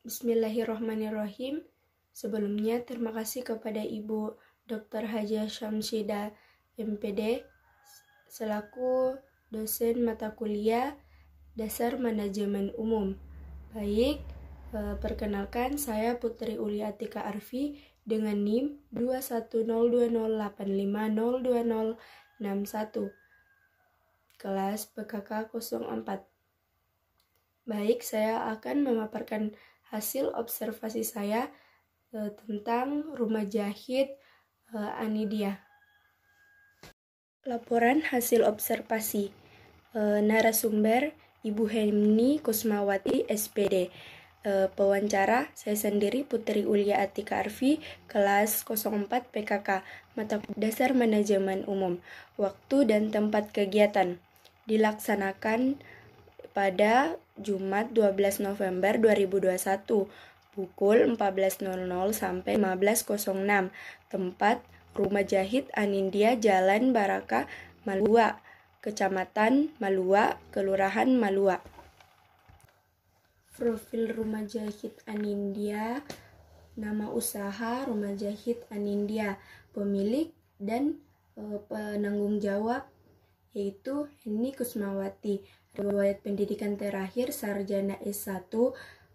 Bismillahirrahmanirrahim. Sebelumnya, terima kasih kepada Ibu Dr. Hajah Syamsidah, MPD, selaku dosen mata kuliah Dasar Manajemen Umum. Baik, perkenalkan saya Putri Uli Atika Arfi dengan NIM 2102085020061, kelas PKK 04. Baik, saya akan memaparkan hasil observasi saya tentang rumah jahit Anidia. Laporan hasil observasi. Narasumber Ibu Hemni Kusmawati, SPD. Pewawancara saya sendiri Putri Ulia Atika Arfi, kelas 04 PKK, mata dasar manajemen umum. Waktu dan tempat kegiatan dilaksanakan pada Jumat 12 November 2021 pukul 14.00 sampai 15.06. Tempat Rumah Jahit Anindya, Jalan Baraka, Malua, Kecamatan Malua, Kelurahan Malua. Profil Rumah Jahit Anindya. Nama usaha Rumah Jahit Anindya. Pemilik dan penanggung jawab yaitu Heni Kusmawati. Riwayat pendidikan terakhir sarjana S1,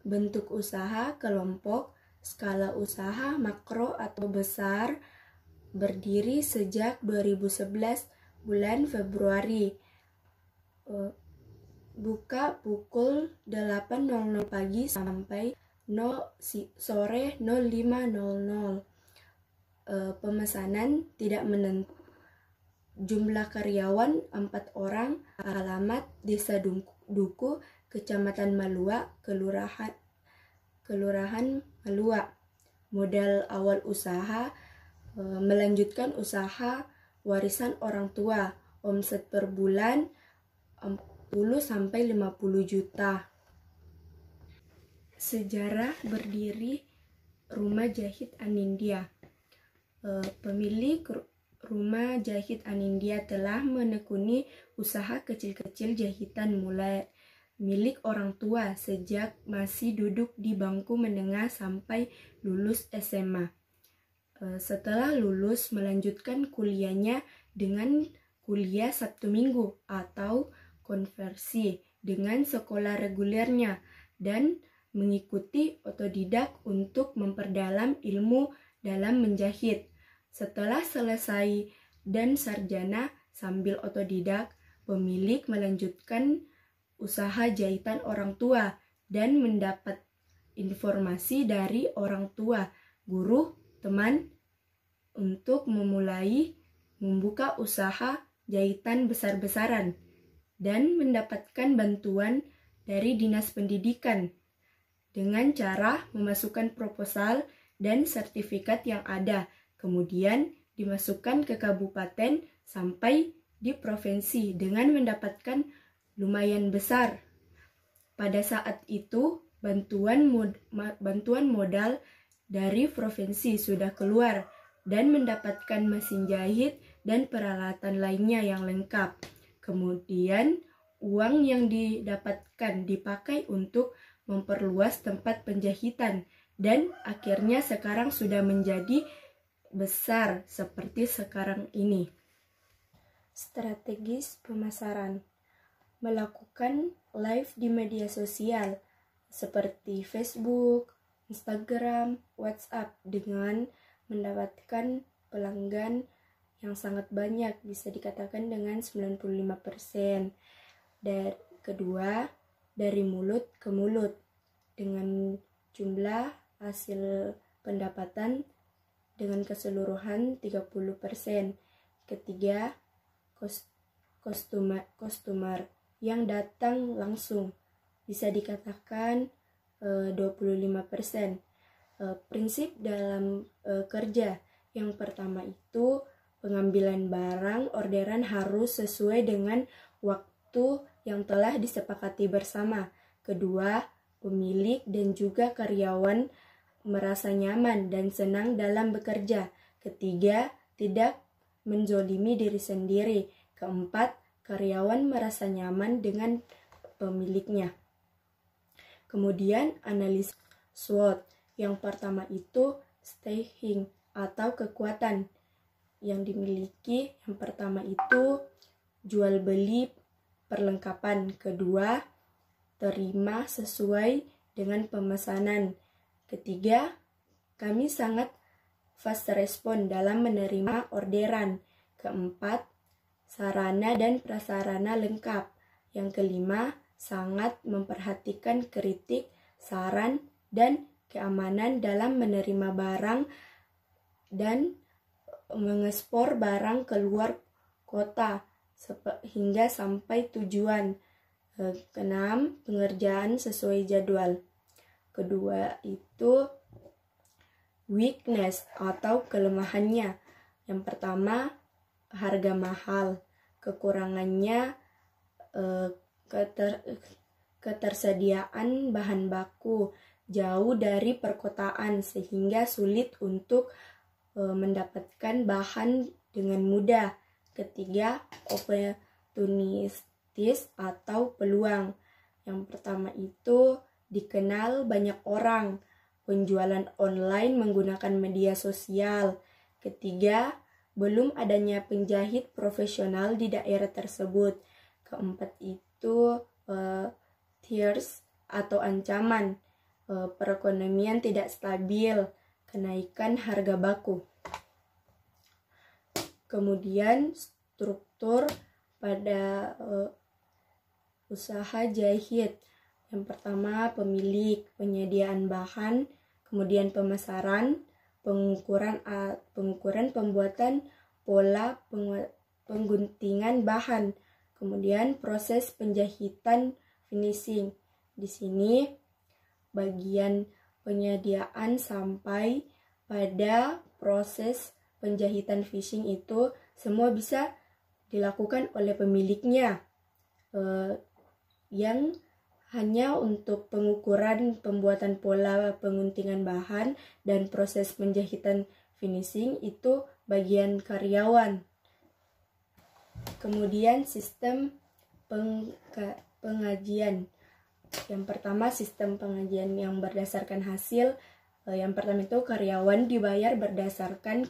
bentuk usaha kelompok, skala usaha makro atau besar, berdiri sejak 2011 bulan Februari. Buka pukul 8.00 pagi sampai sore 05.00. Pemesanan tidak menentu. Jumlah karyawan 4 orang, alamat Desa Duku, Kecamatan Malua, Kelurahan Malua. Modal awal usaha, melanjutkan usaha warisan orang tua, omset per bulan 40-50 juta. Sejarah berdiri Rumah Jahit Anindya. Pemilik Rumah Jahit Anindya telah menekuni usaha kecil-kecil jahitan mulai milik orang tua sejak masih duduk di bangku menengah sampai lulus SMA. Setelah lulus, melanjutkan kuliahnya dengan kuliah Sabtu Minggu atau konversi dengan sekolah regulernya dan mengikuti otodidak untuk memperdalam ilmu dalam menjahit. Setelah selesai dan sarjana sambil otodidak, pemilik melanjutkan usaha jahitan orang tua dan mendapat informasi dari orang tua, guru, teman untuk membuka usaha jahitan besar-besaran dan mendapatkan bantuan dari Dinas Pendidikan dengan cara memasukkan proposal dan sertifikat yang ada. Kemudian dimasukkan ke kabupaten sampai di provinsi dengan mendapatkan lumayan besar. Pada saat itu bantuan modal dari provinsi sudah keluar dan mendapatkan mesin jahit dan peralatan lainnya yang lengkap. Kemudian uang yang didapatkan dipakai untuk memperluas tempat penjahitan dan akhirnya sekarang sudah menjadi besar seperti sekarang ini. Strategis pemasaran. Melakukan live di media sosial seperti Facebook, Instagram, WhatsApp dengan mendapatkan pelanggan yang sangat banyak, bisa dikatakan dengan 95%. Dan kedua, dari mulut ke mulut dengan jumlah hasil pendapatan dengan keseluruhan 30%. Ketiga, customer yang datang langsung, bisa dikatakan 25%. Prinsip dalam kerja yang pertama itu pengambilan barang orderan harus sesuai dengan waktu yang telah disepakati bersama. Kedua, pemilik dan juga karyawan merasa nyaman dan senang dalam bekerja. Ketiga, tidak menzolimi diri sendiri. Keempat, karyawan merasa nyaman dengan pemiliknya. Kemudian, analisis SWOT. Yang pertama itu staying atau kekuatan yang dimiliki. Yang pertama itu jual beli perlengkapan. Kedua, terima sesuai dengan pemesanan. Ketiga, kami sangat fast respon dalam menerima orderan. Keempat, sarana dan prasarana lengkap. Yang kelima, sangat memperhatikan kritik, saran, dan keamanan dalam menerima barang dan mengekspor barang keluar kota hingga sampai tujuan. Keenam, pengerjaan sesuai jadwal. Kedua itu weakness atau kelemahannya. Yang pertama, harga mahal. Kekurangannya ketersediaan bahan baku jauh dari perkotaan sehingga sulit untuk mendapatkan bahan dengan mudah. Ketiga, opportunistis atau peluang. Yang pertama itu dikenal banyak orang, penjualan online menggunakan media sosial. Ketiga, belum adanya penjahit profesional di daerah tersebut. Keempat itu threats atau ancaman, perekonomian tidak stabil, kenaikan harga baku. Kemudian struktur pada usaha jahit. Yang pertama, pemilik, penyediaan bahan, kemudian pemasaran, pengukuran, pembuatan pola, pengguntingan bahan, kemudian proses penjahitan finishing. Di sini bagian penyediaan sampai pada proses penjahitan finishing itu semua bisa dilakukan oleh pemiliknya, yang hanya untuk pengukuran, pembuatan pola, penguntingan bahan, dan proses penjahitan finishing itu bagian karyawan. Kemudian sistem pengajian. Yang pertama, sistem pengajian yang berdasarkan hasil. Yang pertama itu karyawan dibayar berdasarkan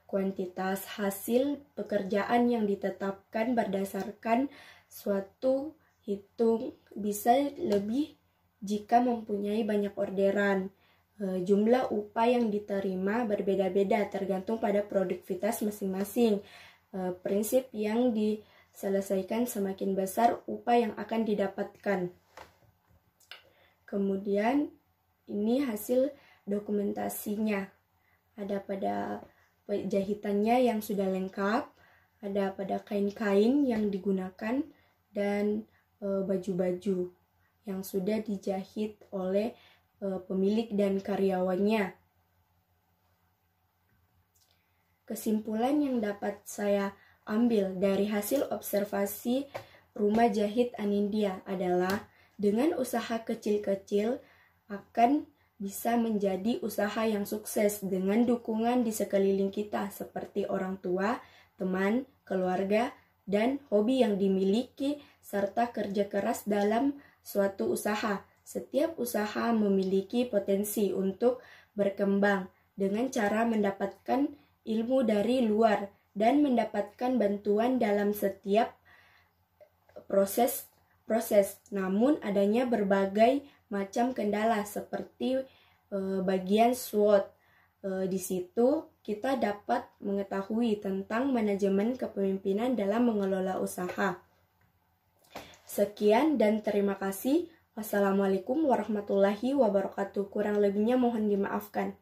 kuantitas hasil pekerjaan yang ditetapkan berdasarkan suatu hitung, bisa lebih jika mempunyai banyak orderan. Jumlah upah yang diterima berbeda-beda tergantung pada produktivitas masing-masing. Prinsip yang diselesaikan semakin besar upah yang akan didapatkan. Kemudian ini hasil dokumentasinya. Ada pada jahitannya yang sudah lengkap, ada pada kain-kain yang digunakan, dan baju-baju yang sudah dijahit oleh pemilik dan karyawannya. Kesimpulan yang dapat saya ambil dari hasil observasi rumah jahit Anindya adalah dengan usaha kecil-kecil akan bisa menjadi usaha yang sukses dengan dukungan di sekeliling kita seperti orang tua, teman, keluarga, dan hobi yang dimiliki serta kerja keras dalam suatu usaha. Setiap usaha memiliki potensi untuk berkembang dengan cara mendapatkan ilmu dari luar dan mendapatkan bantuan dalam setiap proses. Namun adanya berbagai macam kendala seperti bagian SWOT. Di situ kita dapat mengetahui tentang manajemen kepemimpinan dalam mengelola usaha. Sekian dan terima kasih. Wassalamualaikum warahmatullahi wabarakatuh. Kurang lebihnya mohon dimaafkan.